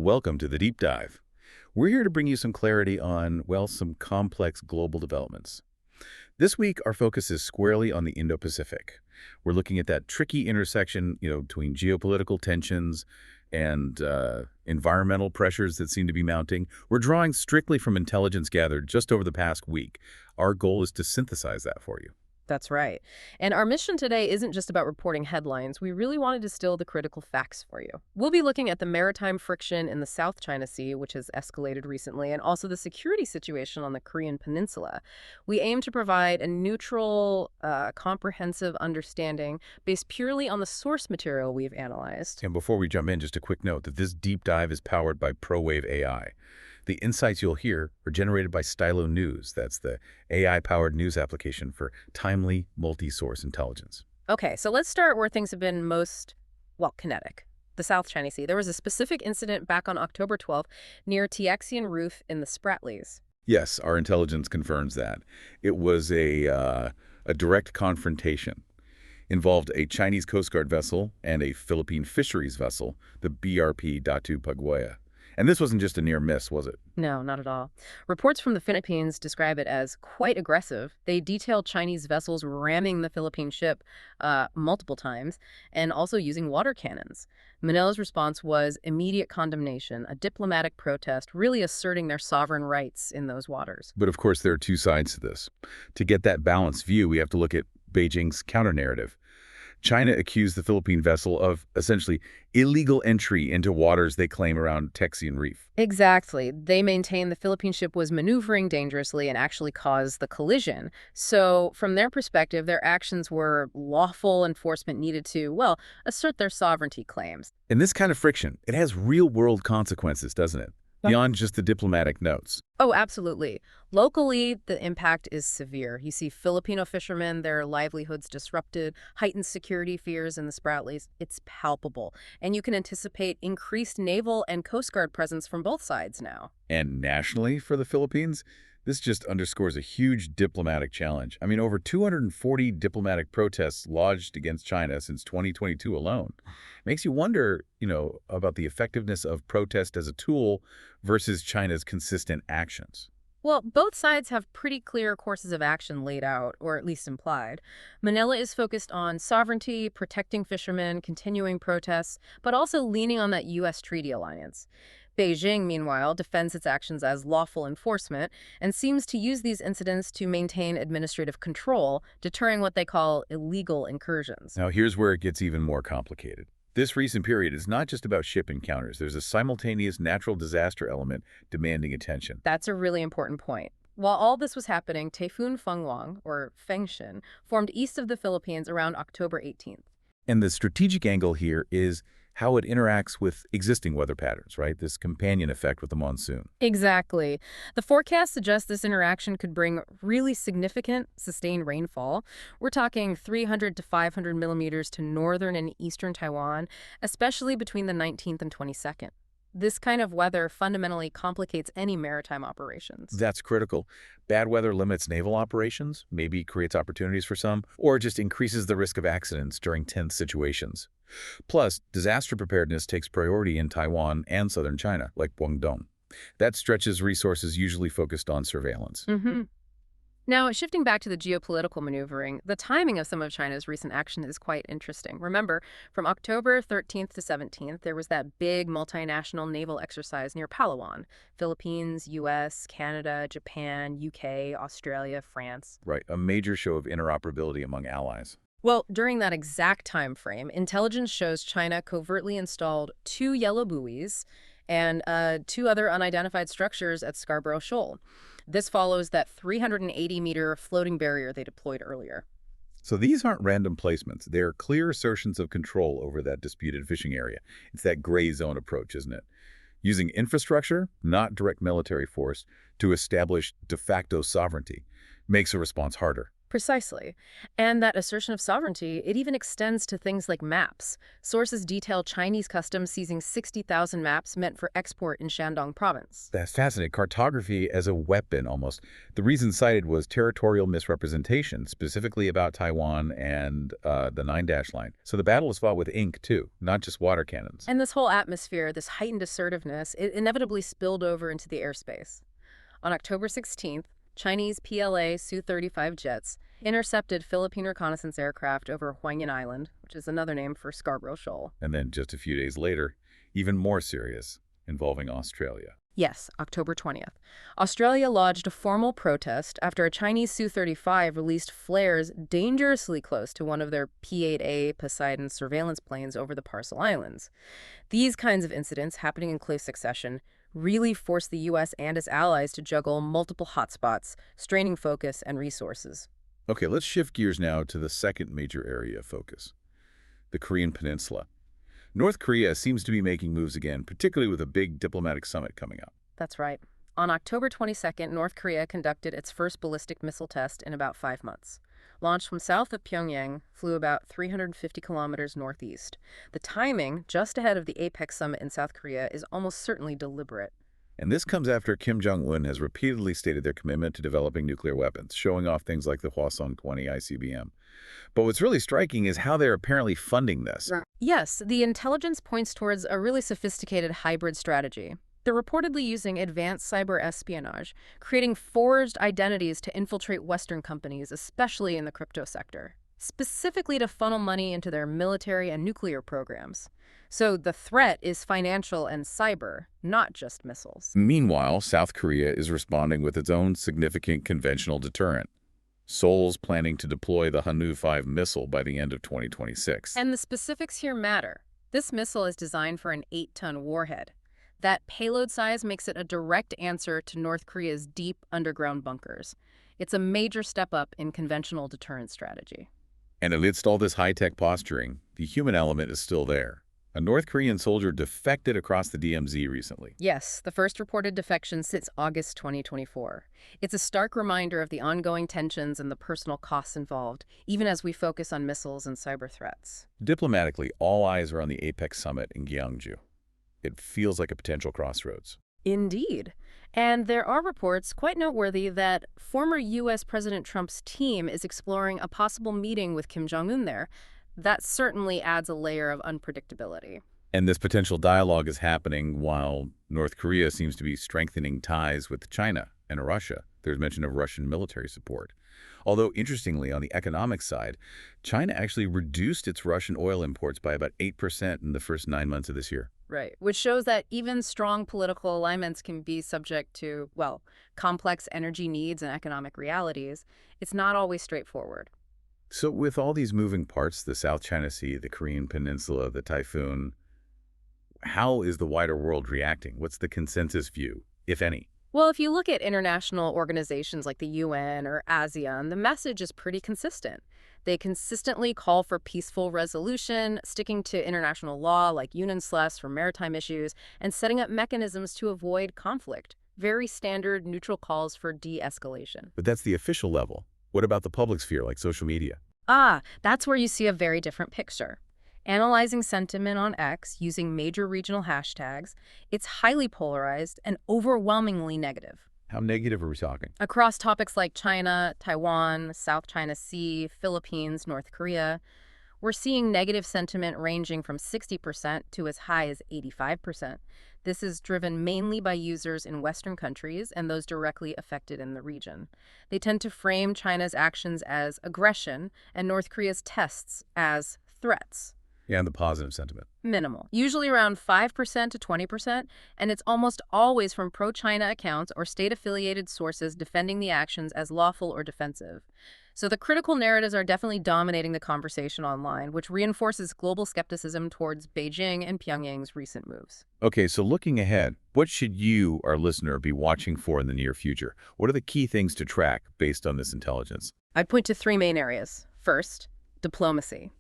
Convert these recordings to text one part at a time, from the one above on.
Welcome to the Deep Dive. We're here to bring you some clarity on, well, some complex global developments. This week, our focus is squarely on the Indo-Pacific. We're looking at that tricky intersection, between geopolitical tensions and environmental pressures that seem to be mounting. We're drawing strictly from intelligence gathered just over the past week. Our goal is to synthesize that for you. That's right. And our mission today isn't just about reporting headlines. We really want to distill the critical facts for you. We'll be looking at the maritime friction in the South China Sea, which has escalated recently, and also the security situation on the Korean Peninsula. We aim to provide a neutral, comprehensive understanding based purely on the source material we've analyzed. And before we jump in, just a quick note that this deep dive is powered by ProWave AI. The insights you'll hear are generated by Stylo News. That's the AI-powered news application for timely, multi-source intelligence. Okay, so let's start where things have been most, well, kinetic. The South China Sea. There was a specific incident back on October 12th near Tiaxian Reef in the Spratlys. Yes, our intelligence confirms that. It was a direct confrontation. Involved a Chinese Coast Guard vessel and a Philippine fisheries vessel, the BRP Datu Pagwaya. And this wasn't just a near miss, was it? No, not at all. Reports from the Philippines describe it as quite aggressive. They detailed Chinese vessels ramming the Philippine ship multiple times and also using water cannons. Manila's response was immediate condemnation, a diplomatic protest, really asserting their sovereign rights in those waters. But of course, there are two sides to this. To get that balanced view, we have to look at Beijing's counter-narrative. China accused the Philippine vessel of, essentially, illegal entry into waters they claim around Tiaxian Reef. Exactly. They maintain the Philippine ship was maneuvering dangerously and actually caused the collision. So, from their perspective, their actions were lawful enforcement needed to, well, assert their sovereignty claims. And this kind of friction, it has real-world consequences, doesn't it? Beyond just the diplomatic notes. Oh, absolutely. Locally, the impact is severe. You see Filipino fishermen, their livelihoods disrupted, heightened security fears in the Spratlys. It's palpable. And you can anticipate increased naval and Coast Guard presence from both sides now. And nationally, for the Philippines, this just underscores a huge diplomatic challenge. I mean, over 240 diplomatic protests lodged against China since 2022 alone. Makes you wonder, about the effectiveness of protest as a tool versus China's consistent actions. Well, both sides have pretty clear courses of action laid out, or at least implied. Manila is focused on sovereignty, protecting fishermen, continuing protests, but also leaning on that U.S. treaty alliance. Beijing, meanwhile, defends its actions as lawful enforcement and seems to use these incidents to maintain administrative control, deterring what they call illegal incursions. Now, here's where it gets even more complicated. This recent period is not just about ship encounters. There's a simultaneous natural disaster element demanding attention. That's a really important point. While all this was happening, Typhoon Fenghuang, or Fengshen, formed east of the Philippines around October 18th. And the strategic angle here is how it interacts with existing weather patterns, right? This companion effect with the monsoon. Exactly. The forecast suggests this interaction could bring really significant, sustained rainfall. We're talking 300 to 500 millimeters to northern and eastern Taiwan, especially between the 19th and 22nd. This kind of weather fundamentally complicates any maritime operations. That's critical. Bad weather limits naval operations, maybe creates opportunities for some, or just increases the risk of accidents during tense situations. Plus, disaster preparedness takes priority in Taiwan and southern China, like Guangdong. That stretches resources usually focused on surveillance. Now, shifting back to the geopolitical maneuvering, the timing of some of China's recent action is quite interesting. Remember, from October 13th to 17th, there was that big multinational naval exercise near Palawan. Philippines, U.S., Canada, Japan, UK, Australia, France. Right, a major show of interoperability among allies. Well, during that exact time frame, intelligence shows China covertly installed 2 yellow buoys and 2 other unidentified structures at Scarborough Shoal. This follows that 380-meter floating barrier they deployed earlier. So these aren't random placements. They're clear assertions of control over that disputed fishing area. It's that gray zone approach, isn't it? Using infrastructure, not direct military force, to establish de facto sovereignty makes a response harder. Precisely. And that assertion of sovereignty, it even extends to things like maps. Sources detail Chinese customs seizing 60,000 maps meant for export in Shandong province. That's fascinating. Cartography as a weapon, almost. The reason cited was territorial misrepresentation, specifically about Taiwan and the Nine-Dash Line. So the battle was fought with ink, too, not just water cannons. And this whole atmosphere, this heightened assertiveness, it inevitably spilled over into the airspace. On October 16th, Chinese PLA Su-35 jets intercepted Philippine reconnaissance aircraft over Huangyan Island, which is another name for Scarborough Shoal. And then just a few days later, even more serious, involving Australia. Yes, October 20th. Australia lodged a formal protest after a Chinese Su-35 released flares dangerously close to one of their P-8A Poseidon surveillance planes over the Parcel Islands. These kinds of incidents, happening in close succession, really forced the U.S. and its allies to juggle multiple hotspots, straining focus and resources. Okay, let's shift gears now to the second major area of focus, the Korean Peninsula. North Korea seems to be making moves again, particularly with a big diplomatic summit coming up. That's right. On October 22nd, North Korea conducted its first ballistic missile test in about 5 months. Launched from south of Pyongyang, flew about 350 kilometers northeast. The timing, just ahead of the APEC summit in South Korea, is almost certainly deliberate. And this comes after Kim Jong-un has repeatedly stated their commitment to developing nuclear weapons, showing off things like the Hwasong-20 ICBM. But what's really striking is how they're apparently funding this. Yes, the intelligence points towards a really sophisticated hybrid strategy. They're reportedly using advanced cyber espionage, creating forged identities to infiltrate Western companies, especially in the crypto sector, specifically to funnel money into their military and nuclear programs. So the threat is financial and cyber, not just missiles. Meanwhile, South Korea is responding with its own significant conventional deterrent. Seoul's planning to deploy the Hanu-5 missile by the end of 2026. And the specifics here matter. This missile is designed for an 8-ton warhead. That payload size makes it a direct answer to North Korea's deep underground bunkers. It's a major step up in conventional deterrence strategy. And amidst all this high-tech posturing, the human element is still there. A North Korean soldier defected across the DMZ recently. Yes, the first reported defection since August 2024. It's a stark reminder of the ongoing tensions and the personal costs involved, even as we focus on missiles and cyber threats. Diplomatically, all eyes are on the APEC summit in Gyeongju. It feels like a potential crossroads. Indeed. And there are reports, quite noteworthy, that former U.S. President Trump's team is exploring a possible meeting with Kim Jong-un there. That certainly adds a layer of unpredictability. And this potential dialogue is happening while North Korea seems to be strengthening ties with China and Russia. There's mention of Russian military support. Although, interestingly, on the economic side, China actually reduced its Russian oil imports by about 8% in the first 9 months of this year. Right, which shows that even strong political alignments can be subject to, well, complex energy needs and economic realities. It's not always straightforward. So with all these moving parts, the South China Sea, the Korean Peninsula, the typhoon, how is the wider world reacting? What's the consensus view, if any? Well, if you look at international organizations like the UN or ASEAN, the message is pretty consistent. They consistently call for peaceful resolution, sticking to international law like UNCLOS for maritime issues, and setting up mechanisms to avoid conflict. Very standard, neutral calls for de-escalation. But that's the official level. What about the public sphere, like social media? That's where you see a very different picture. Analyzing sentiment on X using major regional hashtags, it's highly polarized and overwhelmingly negative. How negative are we talking? Across topics like China, Taiwan, South China Sea, Philippines, North Korea, we're seeing negative sentiment ranging from 60% to as high as 85%. This is driven mainly by users in Western countries and those directly affected in the region. They tend to frame China's actions as aggression and North Korea's tests as threats. Yeah, and the positive sentiment. Minimal, usually around 5% to 20%, and it's almost always from pro-China accounts or state-affiliated sources defending the actions as lawful or defensive. So the critical narratives are definitely dominating the conversation online, which reinforces global skepticism towards Beijing and Pyongyang's recent moves. Okay, so looking ahead, what should you, our listener, be watching for in the near future? What are the key things to track based on this intelligence? I'd point to 3 main areas. First, diplomacy.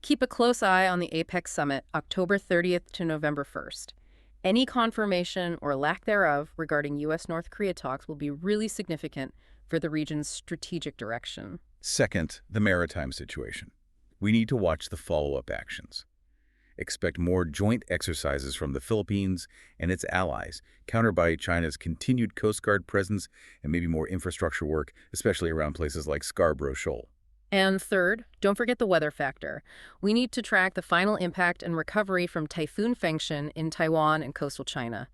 Keep a close eye on the APEC summit, October 30th to November 1st. Any confirmation or lack thereof regarding U.S.-North Korea talks will be really significant for the region's strategic direction. Second, the maritime situation. We need to watch the follow-up actions. Expect more joint exercises from the Philippines and its allies, countered by China's continued Coast Guard presence and maybe more infrastructure work, especially around places like Scarborough Shoal. And third, don't forget the weather factor. We need to track the final impact and recovery from Typhoon Fengshan in Taiwan and coastal China.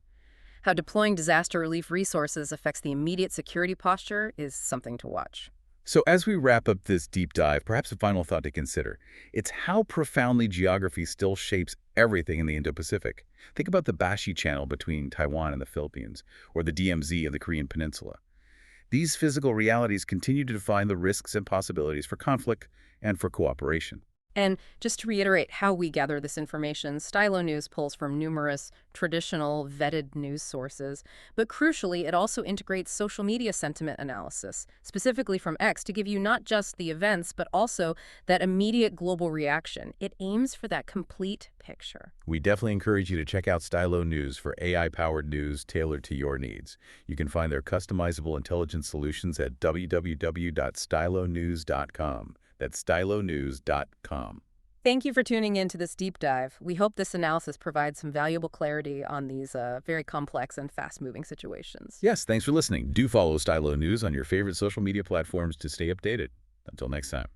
How deploying disaster relief resources affects the immediate security posture is something to watch. So as we wrap up this deep dive, perhaps a final thought to consider. It's how profoundly geography still shapes everything in the Indo-Pacific. Think about the Bashi Channel between Taiwan and the Philippines, or the DMZ of the Korean Peninsula. These physical realities continue to define the risks and possibilities for conflict and for cooperation. And just to reiterate how we gather this information, Stylo News pulls from numerous traditional vetted news sources, but crucially, it also integrates social media sentiment analysis, specifically from X, to give you not just the events, but also that immediate global reaction. It aims for that complete picture. We definitely encourage you to check out Stylo News for AI-powered news tailored to your needs. You can find their customizable intelligence solutions at www.stylonews.com. That's stylonews.com. Thank you for tuning in to this deep dive. We hope this analysis provides some valuable clarity on these very complex and fast-moving situations. Yes, thanks for listening. Do follow Stylo News on your favorite social media platforms to stay updated. Until next time.